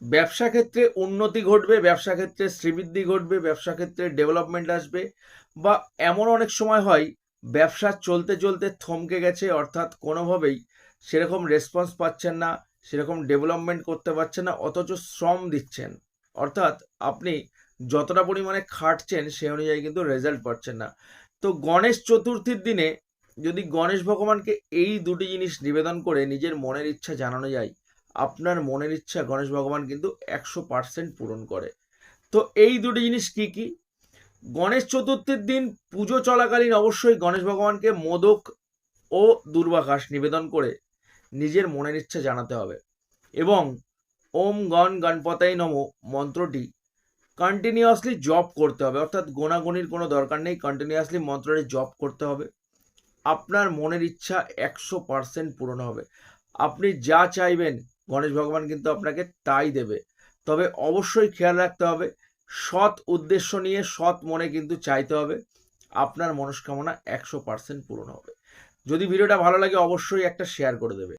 ব্যবসা ক্ষেত্রে উন্নতি ঘটবে, ব্যবসা ক্ষেত্রে শ্রীবৃদ্ধি ঘটবে, ব্যবসা ক্ষেত্রে ডেভেলপমেন্ট আসবে। বা এমন অনেক সময় হয় ব্যবসা চলতে চলতে থমকে গেছে, অর্থাৎ কোনোভাবেই সেরকম রেসপন্স পাচ্ছেন না, সেরকম ডেভেলপমেন্ট করতে পারছেন না, অথচ শ্রম দিচ্ছেন, অর্থাৎ আপনি যতটা পরিমাণে খাটছেন সেই অনুযায়ী কিন্তু রেজাল্ট পাচ্ছেন না। তো গণেশ চতুর্থীর দিনে যদি গণেশ ভগবানকে এই দুটি জিনিস নিবেদন করে নিজের মনের ইচ্ছা জানানো যায়, আপনার মনের ইচ্ছা গণেশ ভগবান কিন্তু 100% পূরণ করে। তো এই দুটি জিনিস কি কি? গণেশ চতুর্থীর দিন পুজো চলাকালীন অবশ্যই গণেশ ভগবানকে মোদক ও দূর্বাঘাস নিবেদন করে নিজের মনের ইচ্ছা জানাতে হবে। এবং ওম গণ গণপতায় নম মন্ত্রটি কন্টিনিউয়াসলি জপ করতে হবে, অর্থাৎ গোনাগুনির কোনো দরকার নেই, কন্টিনিউয়াসলি মন্ত্রটি জপ করতে হবে। আপনার মনের ইচ্ছা 100% পূরণ হবে। আপনি যা চাইবেন গণেশ ভগবান কিন্তু আপনাকে তাই দেবে। তবে অবশ্যই খেয়াল রাখতে হবে, সৎ উদ্দেশ্য নিয়ে সৎ মনে কিন্তু চাইতে হবে। আপনার মনস্কামনা 100% পূরণ হবে। যদি ভিডিওটা ভালো লাগে অবশ্যই একটা শেয়ার করে দেবে।